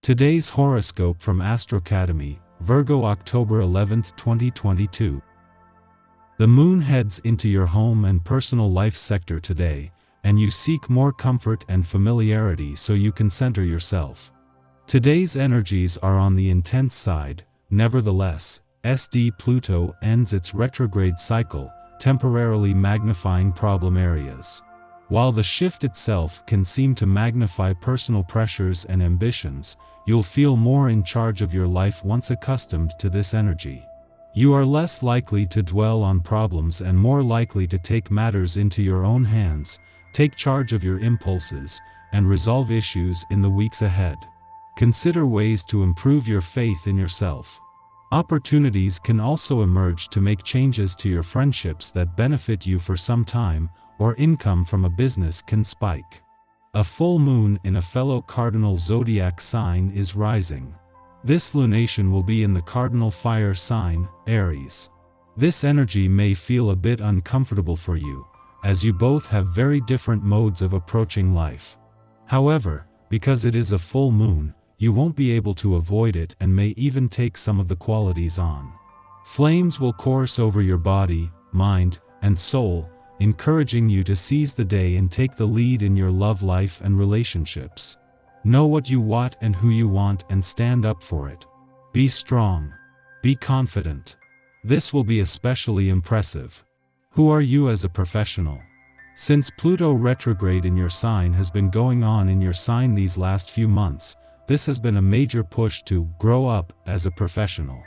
Today's horoscope from Astrocademy, Virgo October 11, 2022. The moon heads into your home and personal life sector today, and you seek more comfort and familiarity so you can center yourself. Today's energies are on the intense side. Nevertheless, Pluto ends its retrograde cycle, temporarily magnifying problem areas. While the shift itself can seem to magnify personal pressures and ambitions, you'll feel more in charge of your life once accustomed to this energy. You are less likely to dwell on problems and more likely to take matters into your own hands, take charge of your impulses, and resolve issues in the weeks ahead. Consider ways to improve your faith in yourself. Opportunities can also emerge to make changes to your friendships that benefit you for some time, or income from a business can spike. A full moon in a fellow cardinal zodiac sign is rising. This lunation will be in the cardinal fire sign, Aries. This energy may feel a bit uncomfortable for you, as you both have very different modes of approaching life. However, because it is a full moon, you won't be able to avoid it and may even take some of the qualities on. Flames will course over your body, mind, and soul, encouraging you to seize the day and take the lead in your love life and relationships. Know what you want and who you want and stand up for it. Be strong. Be confident. This will be especially impressive. Who are you as a professional? Since Pluto retrograde in your sign has been going on in your sign these last few months, this has been a major push to grow up as a professional.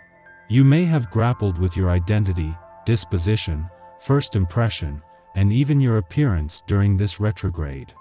You may have grappled with your identity, disposition, first impression, and even your appearance during this retrograde.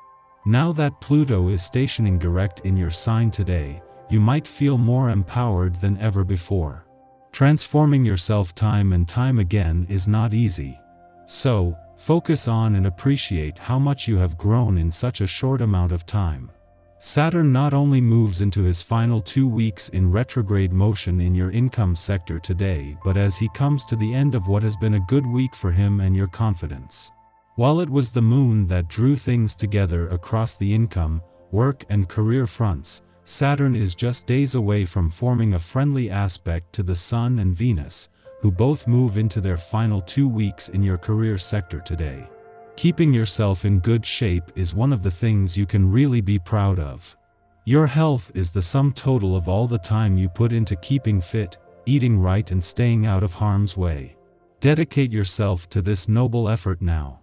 Now that Pluto is stationing direct in your sign today, you might feel more empowered than ever before. Transforming yourself time and time again is not easy. So, focus on and appreciate how much you have grown in such a short amount of time. Saturn not only moves into his final 2 weeks in retrograde motion in your income sector today, but as he comes to the end of what has been a good week for him and your confidence. While it was the moon that drew things together across the income, work and career fronts, Saturn is just days away from forming a friendly aspect to the Sun and Venus, who both move into their final 2 weeks in your career sector today. Keeping yourself in good shape is one of the things you can really be proud of. Your health is the sum total of all the time you put into keeping fit, eating right and staying out of harm's way. Dedicate yourself to this noble effort now.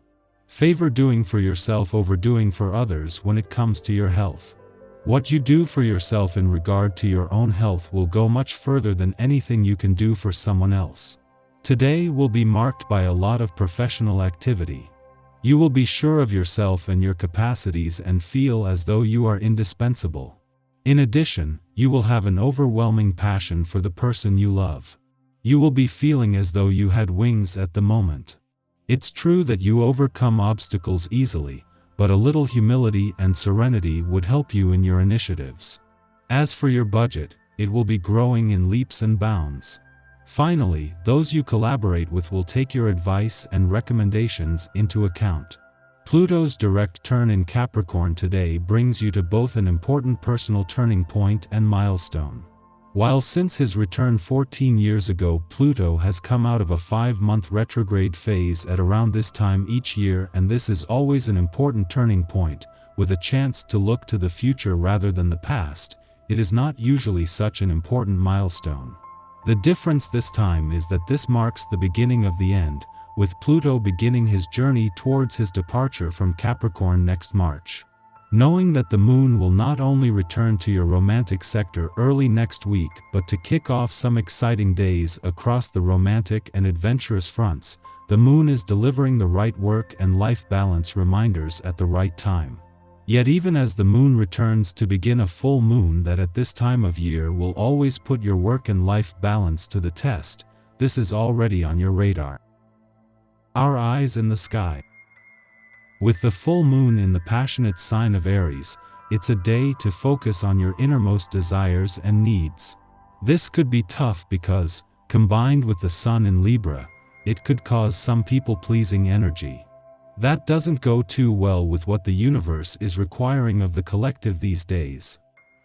Favor doing for yourself over doing for others when it comes to your health. What you do for yourself in regard to your own health will go much further than anything you can do for someone else. Today will be marked by a lot of professional activity. You will be sure of yourself and your capacities and feel as though you are indispensable. In addition, you will have an overwhelming passion for the person you love. You will be feeling as though you had wings at the moment. It's true that you overcome obstacles easily, but a little humility and serenity would help you in your initiatives. As for your budget, it will be growing in leaps and bounds. Finally, those you collaborate with will take your advice and recommendations into account. Pluto's direct turn in Capricorn today brings you to both an important personal turning point and milestone. While since his return 14 years ago, Pluto has come out of a 5-month retrograde phase at around this time each year, and this is always an important turning point, with a chance to look to the future rather than the past. It is not usually such an important milestone. The difference this time is that this marks the beginning of the end, with Pluto beginning his journey towards his departure from Capricorn next March. Knowing that the moon will not only return to your romantic sector early next week but to kick off some exciting days across the romantic and adventurous fronts, the moon is delivering the right work and life balance reminders at the right time. Yet even as the moon returns to begin a full moon that at this time of year will always put your work and life balance to the test, this is already on your radar. Our eyes in the sky. With the full moon in the passionate sign of Aries, it's a day to focus on your innermost desires and needs. This could be tough because, combined with the Sun in Libra, it could cause some people-pleasing energy. That doesn't go too well with what the universe is requiring of the collective these days.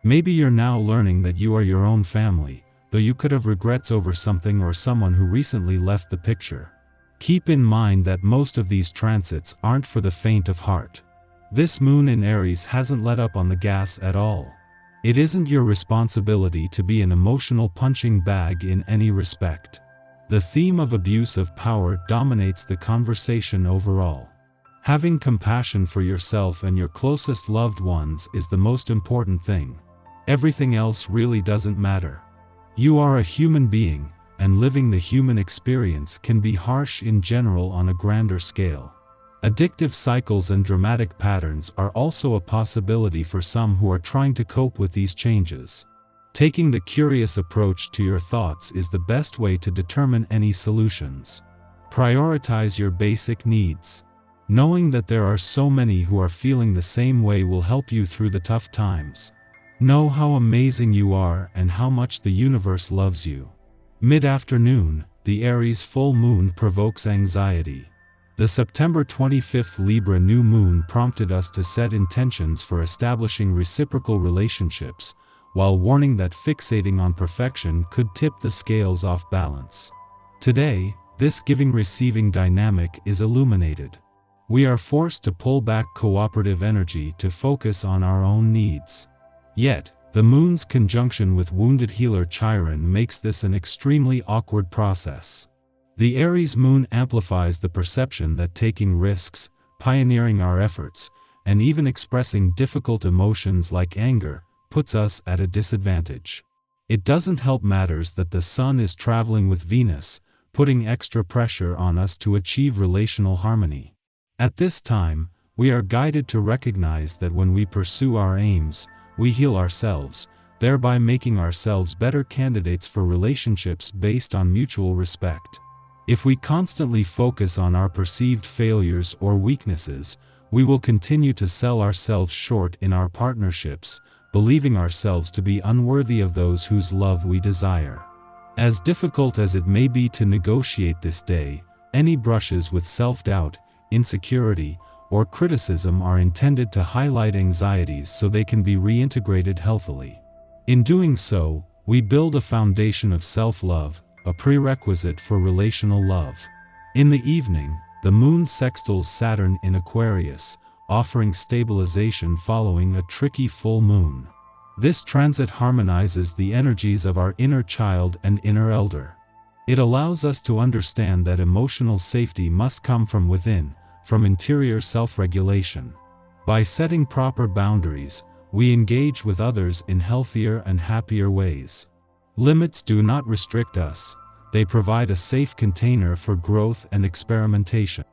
Maybe you're now learning that you are your own family, though you could have regrets over something or someone who recently left the picture. Keep in mind that most of these transits aren't for the faint of heart. This moon in Aries hasn't let up on the gas at all. It isn't your responsibility to be an emotional punching bag in any respect. The theme of abuse of power dominates the conversation overall. Having compassion for yourself and your closest loved ones is the most important thing. Everything else really doesn't matter. You are a human being, and living the human experience can be harsh in general on a grander scale. Addictive cycles and dramatic patterns are also a possibility for some who are trying to cope with these changes. Taking the curious approach to your thoughts is the best way to determine any solutions. Prioritize your basic needs. Knowing that there are so many who are feeling the same way will help you through the tough times. Know how amazing you are and how much the universe loves you. Mid-afternoon, the Aries full moon provokes anxiety. The September 25th Libra new moon prompted us to set intentions for establishing reciprocal relationships, while warning that fixating on perfection could tip the scales off balance. Today, this giving-receiving dynamic is illuminated. We are forced to pull back cooperative energy to focus on our own needs. Yet, the moon's conjunction with wounded healer Chiron makes this an extremely awkward process. The Aries moon amplifies the perception that taking risks, pioneering our efforts, and even expressing difficult emotions like anger, puts us at a disadvantage. It doesn't help matters that the Sun is traveling with Venus, putting extra pressure on us to achieve relational harmony. At this time, we are guided to recognize that when we pursue our aims, we heal ourselves, thereby making ourselves better candidates for relationships based on mutual respect. If we constantly focus on our perceived failures or weaknesses, we will continue to sell ourselves short in our partnerships, believing ourselves to be unworthy of those whose love we desire. As difficult as it may be to negotiate this day, any brushes with self-doubt, insecurity, or criticism are intended to highlight anxieties so they can be reintegrated healthily. In doing so, we build a foundation of self-love, a prerequisite for relational love. In the evening, the moon sextiles Saturn in Aquarius, offering stabilization following a tricky full moon. This transit harmonizes the energies of our inner child and inner elder. It allows us to understand that emotional safety must come from within, from interior self-regulation. By setting proper boundaries, we engage with others in healthier and happier ways. Limits do not restrict us, they provide a safe container for growth and experimentation.